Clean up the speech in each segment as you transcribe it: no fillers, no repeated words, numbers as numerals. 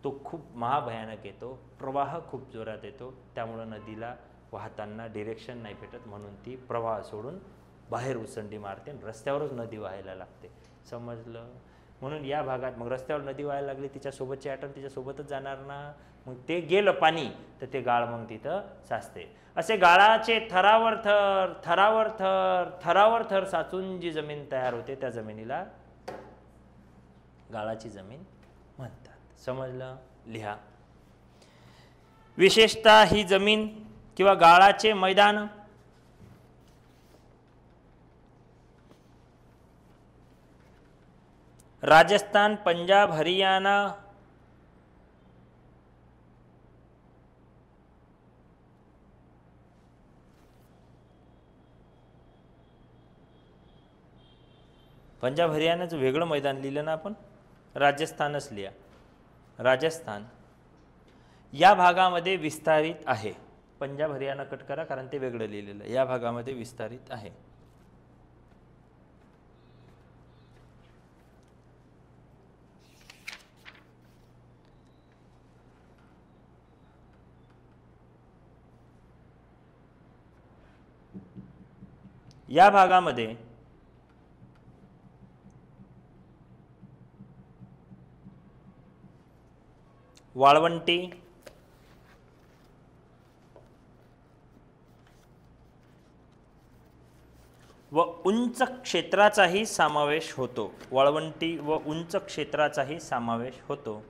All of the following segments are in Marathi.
तो खूप महाभयानक येतो, प्रवाह खूप जोरात येतो, त्यामुळं नदीला वाहताना डिरेक्शन नाही भेटत, म्हणून ती प्रवाह सोडून बाहेर उसंडी मारते आणि रस्त्यावरच नदी व्हायला लागते. समजलं? म्हणून या भागात मग रस्त्यावर नदी व्हायला लागली, तिच्यासोबतचे ॲटम तिच्यासोबतच जाणार ना, मग ते गेलं पाणी तर ते गाळ मग तिथं साचते. असे गाळाचे थरावर थर थरावर थर थरावर थर साचून जी जमीन तयार होते त्या जमिनीला गाळाची जमीन म्हणतात. समजलं? लिहा. विशेषतः ही जमीन किंवा गाळाचे मैदान राजस्थान, पंजाब, हरियाणा, पंजाब हरियाणाचं वेगळं मैदान लिहिलं ना आपण, राजस्थानच लिहा. राजस्थान या भागामध्ये विस्तारित आहे. पंजाब हरियाणा कट करा कारण ते वेगळं लिहिलेलं. या भागामध्ये विस्तारित आहे. या भागामध्ये वाळवंटी व उंच क्षेत्राचाही समावेश होतो. वाळवंटी व उंच क्षेत्राचाही समावेश होतो.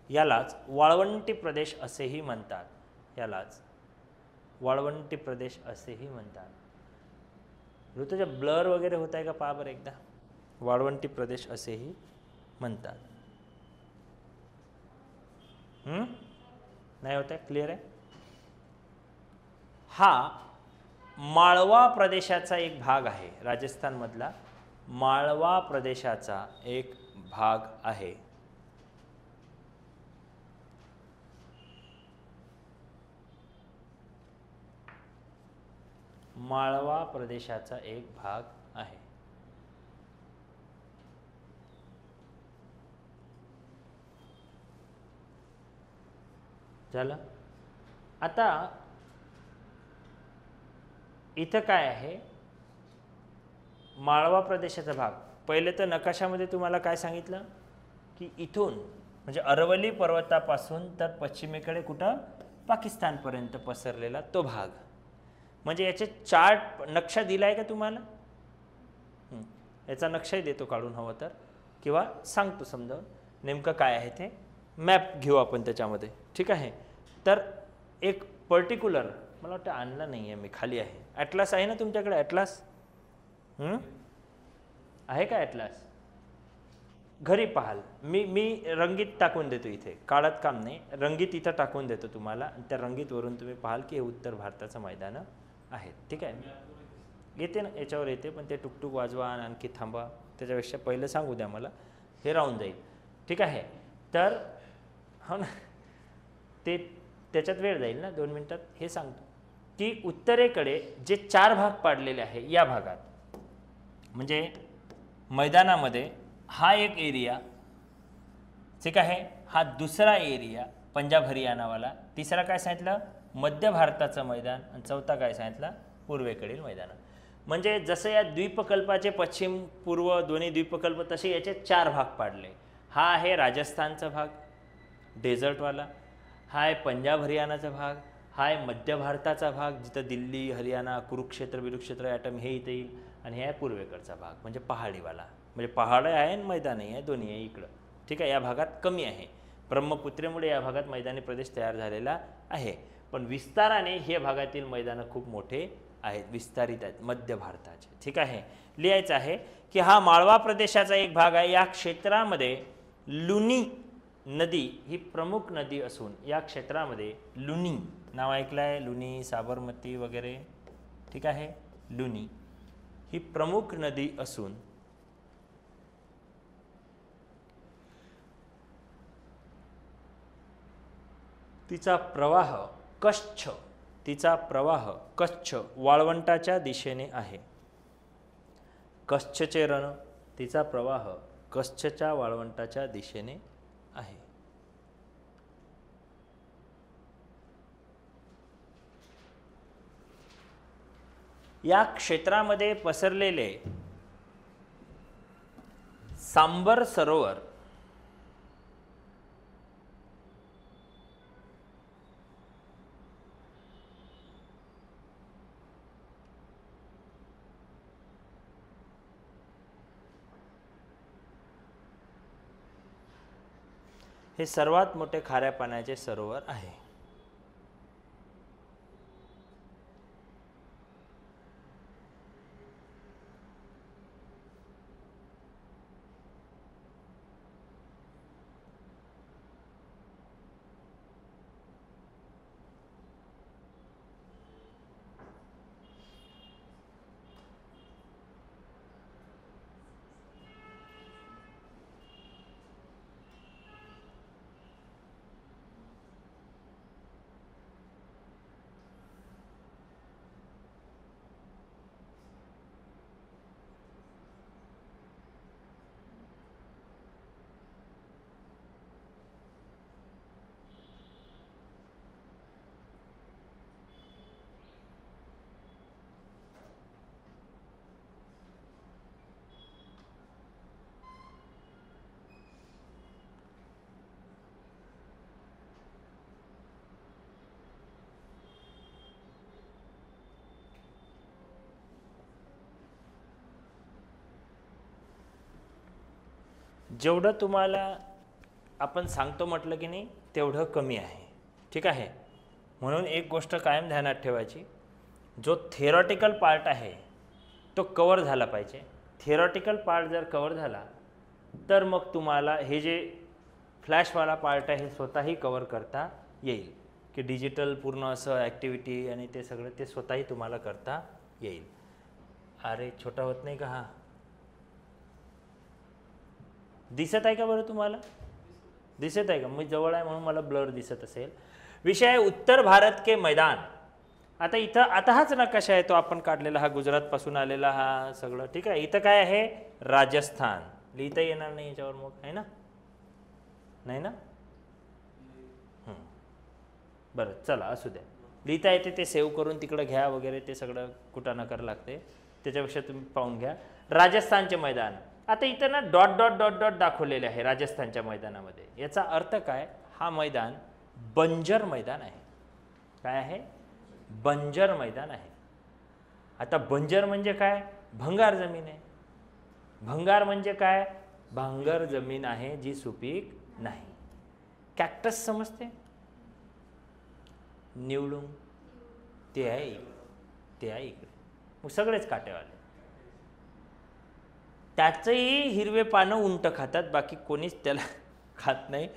यालाच वाळवंटी प्रदेश असेही म्हणतात. यालाच वाळवंटी प्रदेश असेही म्हणतात. ऋतुजा ब्लर वगैरे होत आहे का पहा बरं एकदा. वाळवंटी प्रदेश असेही म्हणतात. नाही होत आहे? क्लिअर आहे? हा माळवा प्रदेशाचा एक भाग आहे. राजस्थानमधला माळवा प्रदेशाचा एक भाग आहे. माळवा प्रदेशाचा एक भाग आहे. झालं? आता इथं काय आहे? माळवा प्रदेशाचा भाग. पहिले तर नकाशामध्ये तुम्हाला काय सांगितलं की इथून म्हणजे अरवली पर्वतापासून तर पश्चिमेकडे कुठं पाकिस्तानपर्यंत पसरलेला तो भाग. म्हणजे याचे चार्ट नक्षा दिला आहे का तुम्हाला? याचा नक्षाही देतो काढून हवं तर, किंवा सांगतो समजावून नेमकं काय आहे ते. मॅप घेऊ आपण त्याच्यामध्ये. ठीक आहे. तर एक पर्टिक्युलर मला वाटतं आणलं नाही आहे मी, खाली आहे. ॲटलास आहे ना तुमच्याकडे? ॲटलास आहे का? ॲटलास घरी पाहाल. मी रंगीत टाकून देतो इथे, काळात काम नाही, रंगीत इथं टाकून देतो तुम्हाला. त्या रंगीतवरून तुम्ही पाहाल की हे उत्तर भारताचं मैदान आहेत. ठीक आहे. येते ना याच्यावर येते, पण ते टुकटुक वाजवा आणि आणखी थांबा, त्याच्यापेक्षा पहिलं सांगू द्या मला, हे राहून जाईल. ठीक आहे. तर हो ना, ते त्याच्यात वेळ जाईल ना 2 मिनिटात. हे सांगतो की उत्तरेकडे जे 4 भाग पाडलेले आहे या भागात, म्हणजे मैदानामध्ये हा एक एरिया, ठीक आहे, हा दुसरा एरिया पंजाब हरियाणावाला, तिसरा काय सांगितलं मध्य भारताचं मैदान, आणि चौथा काय सांगितलं पूर्वेकडील मैदान. म्हणजे जसं या द्वीपकल्पाचे पश्चिम पूर्व दोन्ही द्वीपकल्प तसे याचे 4 भाग पाडले. हा आहे राजस्थानचा भाग डेझर्टवाला, हा आहे पंजाब हरियाणाचा भाग, हा आहे मध्य भारताचा भाग जिथं दिल्ली हरियाणा कुरुक्षेत्र बिरुक्षेत्र ॲटम हे इथे येईल, आणि हे आहे पूर्वेकडचा भाग म्हणजे पहाडीवाला. म्हणजे पहाड आहे आणि मैदानही आहे, दोन्ही आहे इकडं. ठीक आहे. या भागात कमी आहे. ब्रह्मपुत्रेमुळे या भागात मैदानी प्रदेश तयार झालेला आहे, पण विस्ताराने हे भागातील मैदानं खूप मोठे आहेत, विस्तारित आहेत मध्य भारताचे. ठीक आहे. लिहायचं आहे की हा माळवा प्रदेशाचा एक भाग आहे. या क्षेत्रामध्ये लुनी नदी ही प्रमुख नदी असून या क्षेत्रामध्ये लुनी नाव ऐकलं आहे, लुनी साबरमती वगैरे. ठीक आहे. लुनी ही प्रमुख नदी असून तिचा प्रवाह कच्छ वाळवंटाच्या दिशेने आहे. कच्छचे रण, तिचा प्रवाह कच्छच्या वाळवंटाच्या दिशेने आहे. या क्षेत्रामध्ये पसरलेले सांबर सरोवर हे सर्वात मोठे खाऱ्या पाण्याचे सरोवर आहे. जेवढं तुम्हाला आपण सांगतो म्हटलं की नाही तेवढं कमी आहे. ठीक आहे. म्हणून एक गोष्ट कायम ध्यानात ठेवायची, जो थिअरॉटिकल पार्ट आहे तो कवर झाला पाहिजे. थिअरॉटिकल पार्ट जर कवर झाला तर मग तुम्हाला हे जे फ्लॅशवाला पार्ट आहे हे स्वतःही कवर करता येईल, की डिजिटल पूर्ण असं ॲक्टिव्हिटी आणि ते सगळं ते स्वतःही तुम्हाला करता येईल. अरे छोटा होत नाही का हा? दिसत आहे का बरं तुम्हाला? दिसत आहे का? मी जवळ आहे म्हणून मला ब्लर दिसत असेल. विषय आहे उत्तर भारत के मैदान. आता इथं आता हाच नकाशा आहे तो आपण काढलेला, हा गुजरातपासून आलेला हा सगळं. ठीक आहे. इथं काय आहे? राजस्थान. लिहिता येणार नाही याच्यावर मग, आहे ना? नाही ना? बरं चला असू द्या. लिहिता येते ते सेव्ह करून तिकडं घ्या वगैरे, ते सगळं कुटाणा करावं लागते. त्याच्यापेक्षा तुम्ही पाहून घ्या. राजस्थानचे मैदान. आता इथं ना डॉट डॉट डॉट डॉट दाखवलेले आहे राजस्थानच्या मैदानामध्ये. याचा अर्थ काय? हा मैदान बंजर मैदान आहे. काय आहे? बंजर मैदान आहे. आता बंजर म्हणजे काय? भंगार जमीन आहे. भंगार म्हणजे काय? भांगर जमीन आहे जी सुपीक नाही. कॅक्टस समजते? निवडून ते आहे ते आहे इकडे. मग सगळेच काटेवाले. त्याचंही हिरवे पानं उंट खातात, बाकी कोणीच त्याला खात नाही,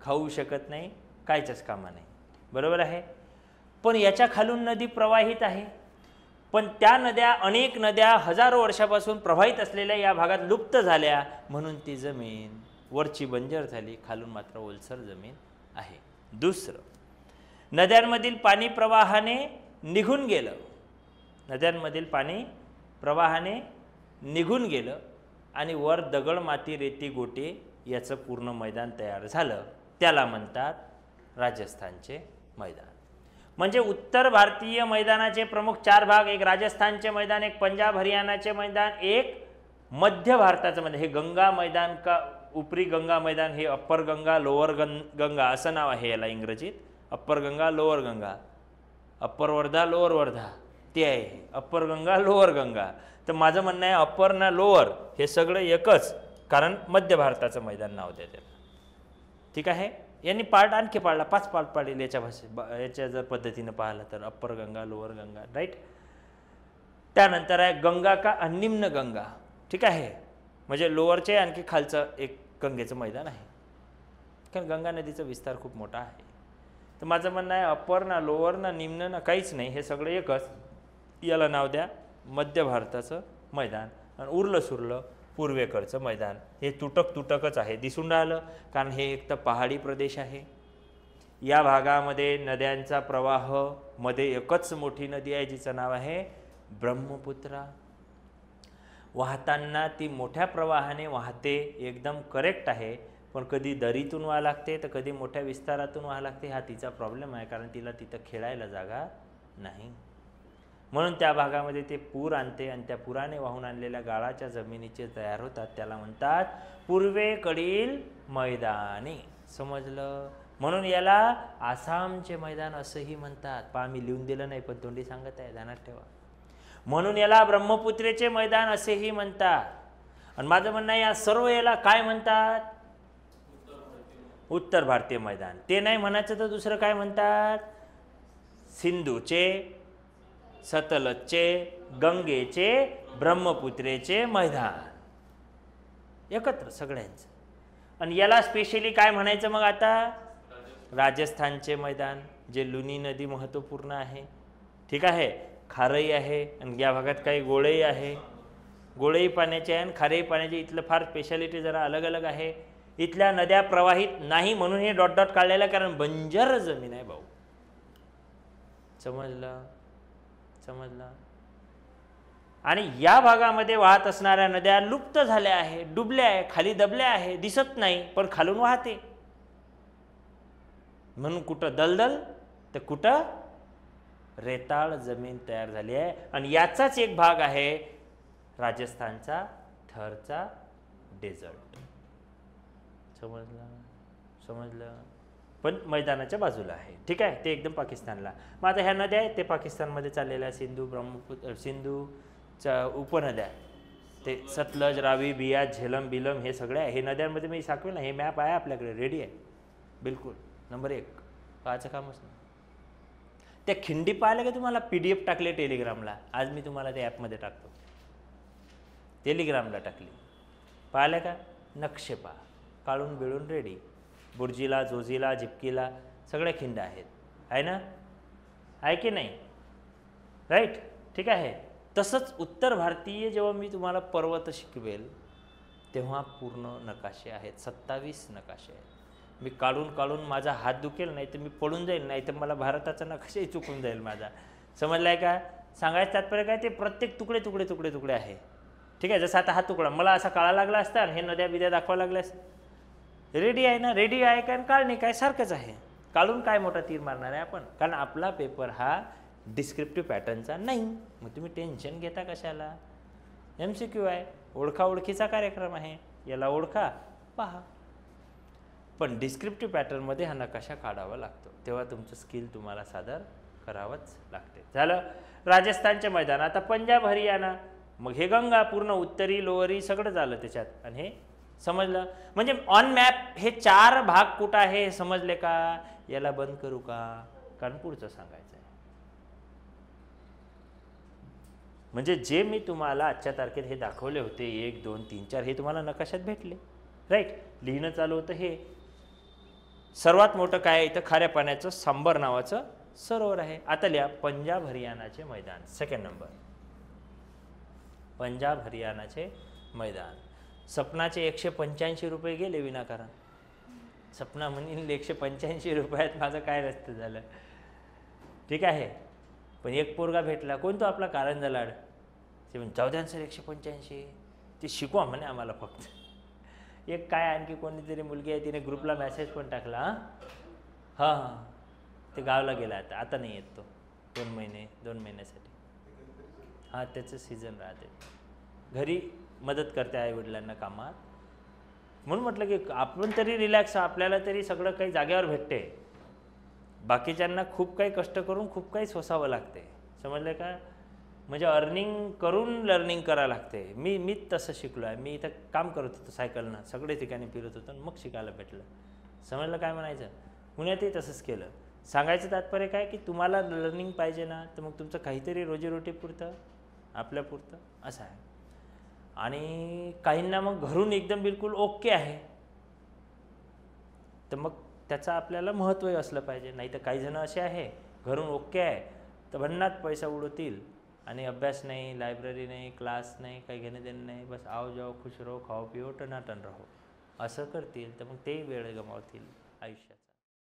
खाऊ शकत नाही, कायच्याच कामा नाही. बरोबर आहे. पण याच्या खालून नदी प्रवाहित आहे. पण त्या नद्या, अनेक नद्या हजारो वर्षापासून प्रवाहित असलेल्या या भागात लुप्त झाल्या, म्हणून ती जमीन वरची बंजर झाली, खालून मात्र ओलसर जमीन आहे. दुसरं, नद्यांमधील पाणी प्रवाहाने निघून गेलं. नद्यांमधील पाणी प्रवाहाने निघून गेलं आणि वर दगड, माती, रेती, गोटे याचं पूर्ण मैदान तयार झालं. त्याला म्हणतात राजस्थानचे मैदान. म्हणजे उत्तर भारतीय मैदानाचे प्रमुख 4 भाग, एक राजस्थानचे मैदान, एक पंजाब हरियाणाचे मैदान, एक मध्य भारताचं मैदान. हे गंगा मैदान का उपरी गंगा मैदान, हे अप्पर गंगा, लोअर गंगा असं नाव आहे याला इंग्रजीत. Upper Ganga, lower Ganga, upper Wardha, lower Wardha ते आहे. Upper Ganga, lower Ganga. तर माझं म्हणणं आहे अप्पर ना लोअर हे सगळं एकच, कारण मध्य भारताचं मैदान नाव द्या त्याला. ठीक आहे. यांनी पार्ट आणखी पाडला, 5 पार्ट पाडले याच्या याच्या जर पद्धतीनं पाहिलं तर. Upper Ganga, lower Ganga, right. त्यानंतर आहे गंगा का निम्न गंगा. ठीक आहे. म्हणजे लोअरचे आणखी खालचं एक गंगेचं मैदान आहे, कारण गंगा नदीचा विस्तार खूप मोठा आहे. तर माझं म्हणणं आहे अप्पर ना लोअर ना निम्न ना काहीच नाही, हे सगळं एकच. याला नाव द्या मध्य भारताचं मैदान. आणि उरलं सुरलं पूर्वेकडचं मैदान हे तुटकच आहे. दिसून राहिलं, कारण हे एक तर पहाडी प्रदेश आहे. या भागामध्ये नद्यांचा प्रवाह मध्ये एकच मोठी नदी आहे जिचं नाव आहे ब्रह्मपुत्रा. वाहताना ती मोठ्या प्रवाहाने वाहते, एकदम करेक्ट आहे, पण कधी दरीतून व्हावं लागते तर कधी मोठ्या विस्तारातून व्हावं लागते. हा तिचा प्रॉब्लेम आहे, कारण तिला तिथं खेळायला जागा नाही. म्हणून त्या भागामध्ये ते पूर आणते आणि त्या पुराने वाहून आणलेल्या गाळाच्या जमिनीचे तयार होतात, त्याला म्हणतात पूर्वेकडील मैदानी. समजलं? म्हणून याला आसामचे मैदान असंही म्हणतात. पहा, मी लिहून दिलं नाही पण तोंडी सांगत आहे, ध्यानात ठेवा. म्हणून याला ब्रह्मपुत्रेचे मैदान असेही म्हणतात. आणि माझं म्हणणं आहे, या सर्व याला काय म्हणतात? उत्तर भारतीय मैदान. ते नाही म्हणायचं तर दुसरं काय म्हणतात? सिंधूचे, सतलजचे, गंगेचे, ब्रह्मपुत्रेचे मैदान, एकत्र सगळ्यांचं. आणि याला स्पेशली काय म्हणायचं मग आता? राजस्थानचे मैदान, जे लुनी नदी महत्त्वपूर्ण आहे. ठीक आहे, खारई आहे आणि या भागात काही गोळेही आहे. गोळेही पाण्याचे आहे आणि खारेही पाण्याचे. इथलं फार स्पेशालिटी जरा अलग अलग आहे. इथल्या नद्या प्रवाहित नाही म्हणून हे डॉट डॉट काढलेलं आहे, कारण बंजर जमीन आहे भाऊ. समजलं? समजलं? आणि या भागामध्ये वाहत असणाऱ्या नद्या लुप्त झाल्या आहे, डुबल्या आहे, खाली दबल्या आहे, दिसत नाही पण खालून वाहते. म्हणून कुठं दलदल तर कुठं रेताळ जमीन तयार झाली आहे. आणि याचाच एक भाग आहे राजस्थानचा थरचा डेझर्ट. समजलं? समजलं? पण मैदानाच्या बाजूला आहे. ठीक आहे, ते एकदम पाकिस्तानला. मग आता ह्या नद्या आहेत ते पाकिस्तानमध्ये चाललेल्या सिंधू, ब्रह्मपुत्र, सिंधूच्या उपनद्या, ते सतलज, रावी, बियास, झेलम, बिलम, हे सगळे आहे. हे नद्यांमध्ये मी सांगेल ना, हे मॅप आहे आपल्याकडे, रेडी आहे बिलकुल. नंबर 1 पाहायचं कामच नाही. त्या खिंडी पाहिलं का तुम्हाला? PDF टाकले टेलिग्रामला. आज मी तुम्हाला त्या ॲपमध्ये टाकतो. टेलिग्रामला टाकली, पाहिलं का? नक्षे पहा, काढून बिळून रेडी. बुर्जीला, जोजीला, झिपकीला सगळ्या खिंड आहेत, आहे ना? आहे की नाही? राईट. ठीक आहे. तसंच उत्तर भारतीय जेव्हा मी तुम्हाला पर्वत शिकवेल तेव्हा पूर्ण नकाशे आहेत, 27 नकाशे आहेत. मी काढून काढून माझा हात दुखेल, नाही तर मी पडून जाईल, नाही तर मला भारताचा नकाशाही चुकून जाईल माझा. समजलं आहे का? सांगायचं तात्पर्य काय? ते प्रत्येक तुकडे तुकडे तुकडे तुकडे आहे. ठीक आहे. जसं आता हा तुकडा मला असा काळा लागला असता आणि हे नद्या बिद्या दाखवा लागल्यास, रेडी आहे ना? रेडी आहे का? काढणे काय सारखंच आहे. काढून काय मोठा तीर मारणार आहे आपण? कारण आपला पेपर हा डिस्क्रिप्टिव्ह पॅटर्नचा नाही. मग तुम्ही टेन्शन घेता कशाला? MCQ आहे, ओळखा ओळखीचा कार्यक्रम आहे. याला ओळखा, पहा. पण डिस्क्रिप्टिव्ह पॅटर्नमध्ये हा नकाशा काढावा लागतो, तेव्हा तुमचं स्किल तुम्हाला सादर करावंच लागते. झालं राजस्थानचे मैदान. आता पंजाब, हरियाणा, मग हे गंगा पूर्ण उत्तरी लोअरी सगळं झालं त्याच्यात. आणि हे समजलं? म्हणजे ऑन मॅप हे 4 भाग कुठं आहे हे समजले का? याला बंद करू का? कारण पुढचं सांगायचं आहे. म्हणजे जे मी तुम्हाला आजच्या तारखेत हे दाखवले होते 1, 2, 3, 4 हे तुम्हाला नकाशात भेटले. राईट. लिहिणं चालू होतं. हे सर्वात मोठं काय आहे इथं? खाऱ्या पाण्याचं सांबर नावाचं सरोवर आहे. आता लिहा पंजाब हरियाणाचे मैदान. सेकंड नंबर, पंजाब हरियाणाचे मैदान. सपनाचे 185 रुपये गेले विनाकारण. सपना म्हणील 185 रुपयात माझं काय रस्ते झालं. ठीक आहे. पण एक पोरगा भेटला, कोण तो? आपला कारंजा लाड. ते म्हणजे जाऊ द्या सर 185, ते शिकवा म्हणे आम्हाला फक्त. एक काय आणखी कोणीतरी मुलगी आहे, तिने ग्रुपला मेसेज पण टाकला. हां हां, ते गावला गेला आता नाही येत तो 2 महिन्यासाठी. हां, त्याचं सीझन राहते. घरी मदत करते आई वडिलांना कामात. म्हणून म्हटलं की आपण तरी रिलॅक्स, आपल्याला तरी सगळं काही जागेवर भेटते. बाकीच्यांना खूप काही कष्ट करून खूप काही सोसावं लागते. समजलं का? म्हणजे अर्निंग करून लर्निंग करायला लागते. मी तसं शिकलो आहे. मी इथं काम करत होतो सायकलनं, सगळे ठिकाणी फिरत होतो, मग शिकायला भेटलं. समजलं काय म्हणायचं? पुण्यातही तसंच केलं. सांगायचं तात्पर्य काय की तुम्हाला लर्निंग पाहिजे ना, तर मग तुमचं काहीतरी रोजीरोटीपुरतं, आपल्यापुरतं असं आहे. आणि काहींना मग घरून एकदम बिलकुल ओके आहे, तर मग त्याचं आपल्याला महत्त्वही असलं पाहिजे. नाही तर काही जण असे आहे घरून ओके आहे तर भन्नाट पैसा उडवतील आणि अभ्यास नाही, लायब्ररी नाही, क्लास नाही, काही घेणं देणं नाही, बस आओ जाओ खुश रहो, खाओ पिओ टनाटन राहो असं करतील. तर मग तेही वेळ गमावतील आयुष्यात.